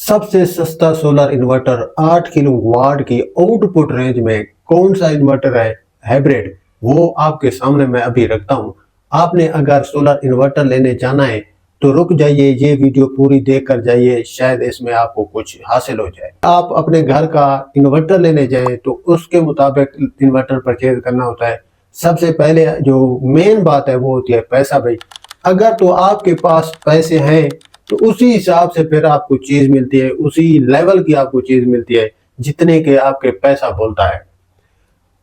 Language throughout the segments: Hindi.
सबसे सस्ता सोलर इन्वर्टर 8 किलोवाट की आउटपुट रेंज में कौन सा इन्वर्टर है हाइब्रिड, वो आपके सामने मैं अभी रखता हूं। आपने अगर सोलर इन्वर्टर लेने जाना है तो रुक जाइए, ये वीडियो पूरी देख कर जाइए, शायद इसमें आपको कुछ हासिल हो जाए। आप अपने घर का इन्वर्टर लेने जाएं तो उसके मुताबिक इन्वर्टर परचेज करना होता है। सबसे पहले जो मेन बात है वो होती है पैसा। भाई अगर तो आपके पास पैसे हैं तो उसी हिसाब से फिर आपको चीज मिलती है, उसी लेवल की आपको चीज मिलती है जितने के आपके पैसा बोलता है।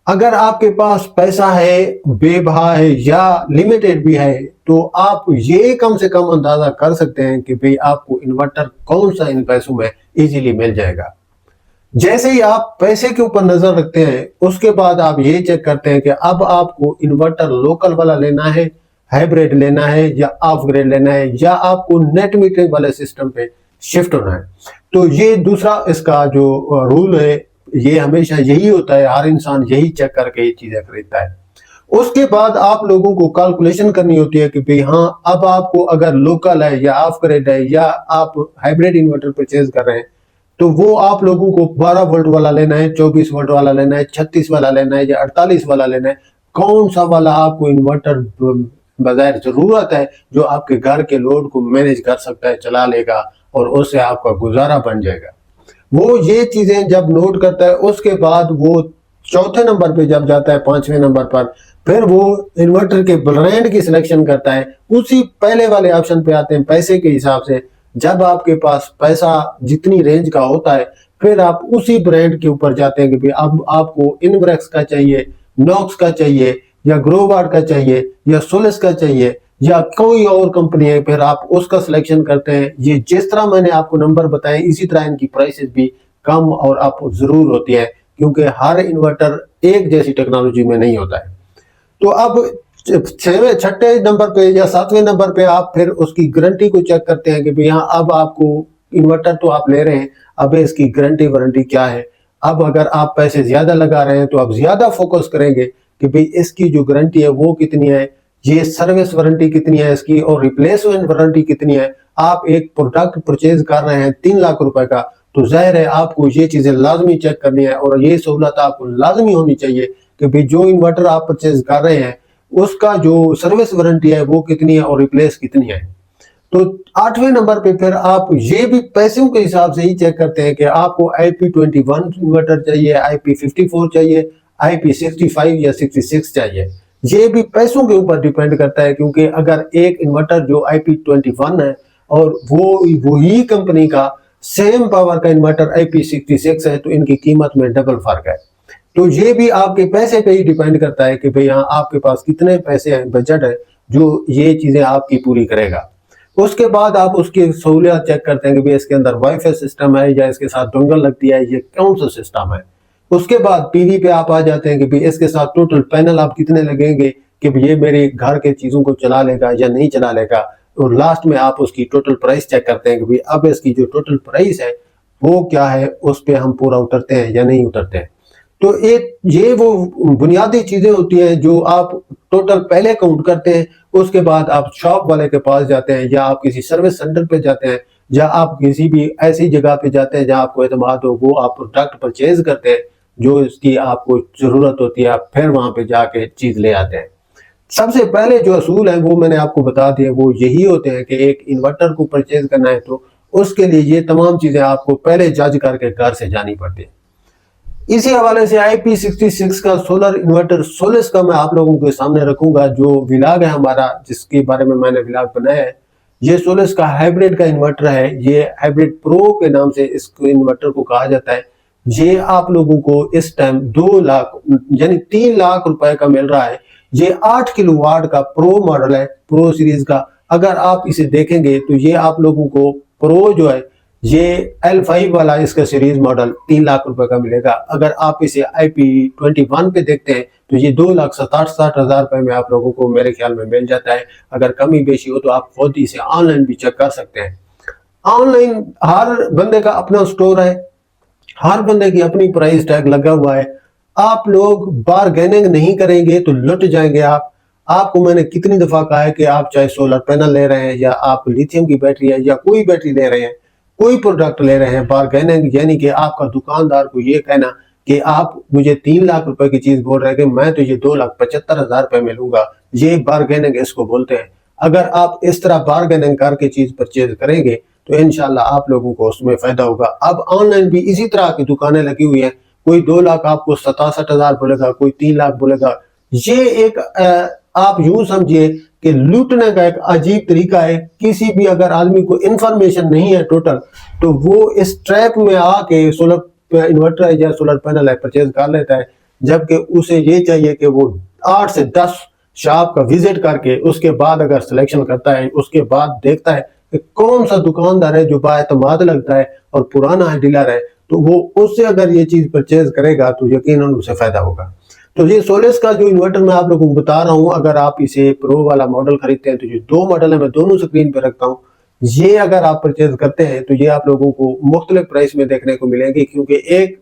अगर आपके पास पैसा है, बेबहा है या लिमिटेड भी है, तो आप ये कम से कम अंदाजा कर सकते हैं कि भाई आपको इन्वर्टर कौन सा इन पैसों में इजीली मिल जाएगा। जैसे ही आप पैसे के ऊपर नजर रखते हैं उसके बाद आप ये चेक करते हैं कि अब आपको इन्वर्टर लोकल वाला लेना है, हाइब्रिड लेना है या ऑफ ग्रिड लेना है, या आपको नेट मीटरिंग वाले सिस्टम पे शिफ्ट होना है। तो ये दूसरा इसका जो रूल है, ये हमेशा यही होता है, हर इंसान यही चेक करके ये चीजें खरीदता है। उसके बाद आप लोगों को कैलकुलेशन करनी होती है कि भाई हाँ, अब आपको अगर लोकल है या ऑफ ग्रिड है या आप हाइब्रिड इन्वर्टर परचेज कर रहे हैं तो वो आप लोगों को 12 वोल्ट वाला लेना है, 24 वोल्ट वाला लेना है, 36 वाला लेना है या 48 वाला लेना है। कौन सा वाला आपको इन्वर्टर बगैर जरूरत है जो आपके घर के लोड को मैनेज कर सकता है, चला लेगा और उससे आपका गुजारा बन जाएगा। वो ये चीजें जब नोट करता है उसके बाद वो चौथे नंबर पे जब जाता है, पांचवें नंबर पर फिर वो इन्वर्टर के ब्रांड की सिलेक्शन करता है। उसी पहले वाले ऑप्शन पे आते हैं पैसे के हिसाब से। जब आपके पास पैसा जितनी रेंज का होता है फिर आप उसी ब्रांड के ऊपर जाते हैं कि भाई अब आपको इनब्रेक्स का चाहिए, नॉक्स का चाहिए या ग्रोवार्ड का चाहिए या सोलिस का चाहिए या कोई और कंपनी है, फिर आप उसका सिलेक्शन करते हैं। ये जिस तरह मैंने आपको नंबर बताए इसी तरह इनकी प्राइसेस भी कम और अप जरूर होती है, क्योंकि हर इन्वर्टर एक जैसी टेक्नोलॉजी में नहीं होता है। तो अब छठे नंबर पे या सातवें नंबर पे आप फिर उसकी गारंटी को चेक करते हैं कि भाई हाँ, अब आपको इन्वर्टर तो आप ले रहे हैं, अब इसकी गारंटी वारंटी क्या है। अब अगर आप पैसे ज्यादा लगा रहे हैं तो आप ज्यादा फोकस करेंगे कि भाई इसकी जो गारंटी है वो कितनी है, ये सर्विस वारंटी कितनी है इसकी, और रिप्लेसमेंट वारंटी कितनी है। आप एक प्रोडक्ट परचेज कर रहे हैं 3 लाख रुपए का, तो जाहिर है आपको ये चीजें लाजमी चेक करनी है और ये सहूलत आपको लाजमी होनी चाहिए कि भाई जो इन्वर्टर आप परचेज कर रहे हैं उसका जो सर्विस वारंटी है वो कितनी है और रिप्लेस कितनी है। तो आठवें नंबर पे फिर आप ये भी पैसों के हिसाब से ही चेक करते हैं कि आपको IP21 इन्वर्टर चाहिए, IP54 चाहिए, IP65 या 66 चाहिए। ये भी पैसों के ऊपर डिपेंड करता है, क्योंकि अगर एक इन्वर्टर जो IP21 है और वो वही कंपनी का सेम पावर का इन्वर्टर IP66 है तो इनकी कीमत में डबल फर्क है। तो ये भी आपके पैसे पे ही डिपेंड करता है कि भाई हाँ, आपके पास कितने पैसे हैं, बजट है जो ये चीजें आपकी पूरी करेगा। उसके बाद आप उसकी सहूलियत चेक करते हैं कि भाई इसके अंदर वाईफाई सिस्टम है या इसके साथ डोंगल लगती है, ये कौन सा सिस्टम है। उसके बाद पीवी पे आप आ जाते हैं कि भाई इसके साथ टोटल पैनल आप कितने लगेंगे कि भाई ये मेरे घर के चीजों को चला लेगा या नहीं चला लेगा। और लास्ट में आप उसकी टोटल प्राइस चेक करते हैं कि भाई अब इसकी जो टोटल प्राइस है वो क्या है, उस पर हम पूरा उतरते हैं या नहीं उतरते हैं। तो एक ये वो बुनियादी चीजें होती हैं जो आप टोटल पहले काउंट करते हैं। उसके बाद आप शॉप वाले के पास जाते हैं या आप किसी सर्विस सेंटर पे जाते हैं या आप किसी भी ऐसी जगह पे जाते हैं जहां आपको एतमाद हो, वो आप प्रोडक्ट परचेज करते हैं जो इसकी आपको जरूरत होती है, आप फिर वहां पे जाके चीज ले आते हैं। सबसे पहले जो असूल है वो मैंने आपको बता दिए, वो यही होते हैं कि एक इन्वर्टर को परचेज करना है तो उसके लिए ये तमाम चीजें आपको पहले जज करके घर से जानी पड़ती है। इसी हवाले से IP66 का सोलर इन्वर्टर सोलिस का मैं आप लोगों के सामने रखूंगा, जो विलाग है हमारा जिसके बारे में मैंने विलाग बनाया है। ये सोलिस का हाइब्रिड का इन्वर्टर है, ये हाइब्रिड प्रो के नाम से इस इन्वर्टर को कहा जाता है। ये आप लोगों को इस टाइम 2 लाख यानी 3 लाख रुपए का मिल रहा है। ये 8 किलोवाट का प्रो मॉडल है, प्रो सीरीज का। अगर आप इसे देखेंगे तो ये आप लोगों को प्रो जो है ये L5 वाला इसका सीरीज मॉडल 3 लाख रुपए का मिलेगा। अगर आप इसे IP21 पे देखते हैं तो ये 2,67,60,000 रुपए में आप लोगों को मेरे ख्याल में मिल जाता है। अगर कमी बेशी हो तो आप खुद इसे ऑनलाइन भी चेक कर सकते हैं। ऑनलाइन हर बंदे का अपना स्टोर है, हर बंदे की अपनी प्राइस टैग लगा हुआ है। आप लोग बार्गेनिंग नहीं करेंगे तो लुट जाएंगे आप। आपको मैंने कितनी दफा कहा है कि आप चाहे सोलर पैनल ले रहे हैं या आप लिथियम की बैटरी है या कोई बैटरी ले रहे हैं, कोई प्रोडक्ट ले रहे हैं बारगेनिंग, यानी कि आपका दुकानदार को ये कहना कि आप मुझे 3 लाख रुपए की चीज बोल रहे हैं कि मैं तुझे 2,75,000 रुपए में लूंगा, ये बारगेनिंग इसको बोलते हैं। अगर आप इस तरह बारगेनिंग करके चीज परचेज करेंगे तो इंशाल्लाह आप लोगों को उसमें फायदा होगा। अब ऑनलाइन भी इसी तरह की दुकानें लगी हुई हैं, कोई 2 लाख आपको 67,000 बोलेगा, कोई 3 लाख बोलेगा। ये एक आप यूं समझिए कि लूटने का एक अजीब तरीका है। किसी भी अगर आदमी को इंफॉर्मेशन नहीं है टोटल, तो वो इस ट्रैप में आके सोलर इन्वर्टर है या सोलर पैनल है परचेज कर लेता है, जबकि उसे ये चाहिए कि वो 8 से 10 शॉप का विजिट करके उसके बाद अगर सिलेक्शन करता है, उसके बाद देखता है कि कौन सा दुकानदार है जो बाएतमाद लगता है और पुराना है डीलर है, तो वो उससे अगर ये चीज परचेज करेगा तो यकीनन उसे फायदा होगा। तो ये सोलेस का जो इन्वर्टर मैं आप लोगों को बता रहा हूँ, अगर आप इसे प्रो वाला मॉडल खरीदते हैं तो ये 2 मॉडल है, मैं दोनों स्क्रीन पे रखता हूँ। ये अगर आप परचेज करते हैं तो ये आप लोगों को मुख्तलिफ प्राइस में देखने को मिलेंगे, क्योंकि एक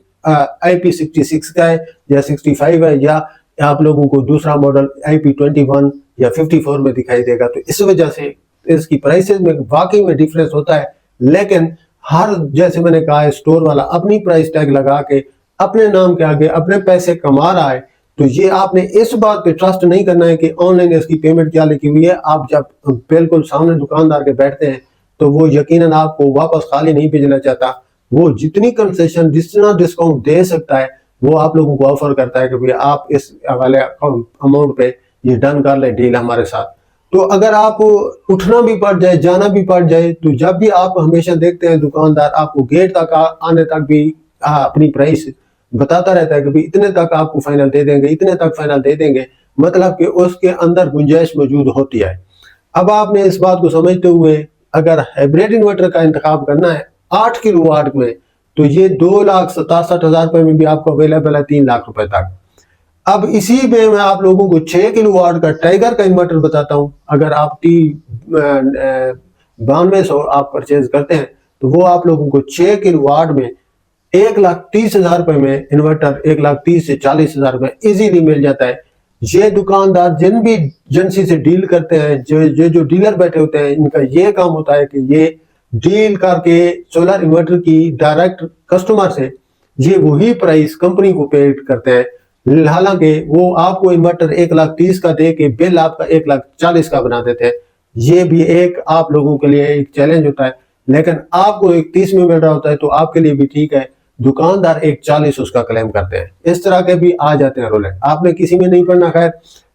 IP66 का है या 65 है, या आप लोगों को दूसरा मॉडल IP21 या 54 में दिखाई देगा। तो इस वजह से इसकी प्राइसेस में वाकई में डिफरेंस होता है। लेकिन हर, जैसे मैंने कहा है, स्टोर वाला अपनी प्राइस टैग लगा के अपने नाम के आगे अपने पैसे कमा रहा है, तो ये आपने इस बात पे ट्रस्ट नहीं करना है कि ऑनलाइन इसकी पेमेंट क्या लिखी हुई है। आप जब बिल्कुल सामने दुकानदार के बैठते हैं तो वो यकीनन आपको वापस खाली नहीं भेजना चाहता। वो जितनी कंसेशन, जितना डिस्काउंट दे सकता है, वो आप लोगों को ऑफर करता है कि भैया आप इस वाले अमाउंट पे ये डन कर ले डील हमारे साथ। तो अगर आप उठना भी पड़ जाए, जाना भी पड़ जाए, तो जब भी आप हमेशा देखते हैं दुकानदार आपको गेट तक आने तक भी अपनी प्राइस बताता रहता है कि भाई इतने तक आपको फाइनल दे देंगे, इतने तक फाइनल दे देंगे, मतलब कि उसके अंदर गुंजाइश मौजूद होती है। अब आपने इस बात को समझते हुए अगर हाइब्रिड इन्वर्टर का इंतखाब करना है 8 किलोवाट में, तो ये 2,67,000 रुपए में भी आपको अवेलेबल है 3 लाख रुपए तक। अब इसी में मैं आप लोगों को 6 किलोवाट का टाइगर का इन्वर्टर बताता हूं। अगर आप 9200 आप परचेज करते हैं तो वो आप लोगों को 6 किलोवाट में 1,30,000 रुपए में इन्वर्टर 1,30,000 से 40,000 रुपए इजीली मिल जाता है। ये दुकानदार जिन भी एजेंसी से डील करते हैं, जो डीलर बैठे होते हैं, इनका ये काम होता है कि ये डील करके सोलर इन्वर्टर की डायरेक्ट कस्टमर से ये वही प्राइस कंपनी को पे करते हैं। हालांकि वो आपको इन्वर्टर 1,30,000 का दे के बिल आपका 1,40,000 का बना देते हैं। ये भी एक आप लोगों के लिए एक चैलेंज होता है, लेकिन आपको 1,30,000 में मिल रहा होता है तो आपके लिए भी ठीक है। दुकानदार 1,40,000 उसका क्लेम करते हैं। इस तरह के भी आ जाते हैं रोले। आपने किसी में नहीं पढ़ना। खैर,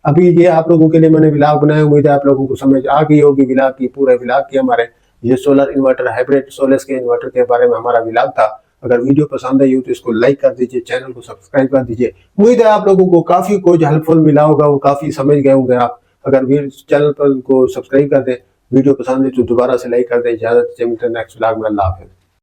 अभी ये आप लोगों के लिए मैंने व्लॉग बनाया, उम्मीद है आप लोगों को समझ आ गई होगी व्लॉग की, पूरे व्लॉग की। हमारे ये सोलर इन्वर्टर, हाइब्रिड सोलेस के इन्वर्टर के बारे में हमारा व्लॉग था। अगर वीडियो पसंद आई हो तो इसको लाइक कर दीजिए, चैनल को सब्सक्राइब कर दीजिए। उम्मीद है आप लोगों को काफी कुछ हेल्पफुल मिला होगा, वो काफी समझ गए होंगे आप। अगर चैनल पर को सब्सक्राइब कर दें, वीडियो पसंद है तो दोबारा से लाइक कर दें। इजाजत, मिलते हैं नेक्स्ट व्लॉग में। अल्लाह हाफिज़।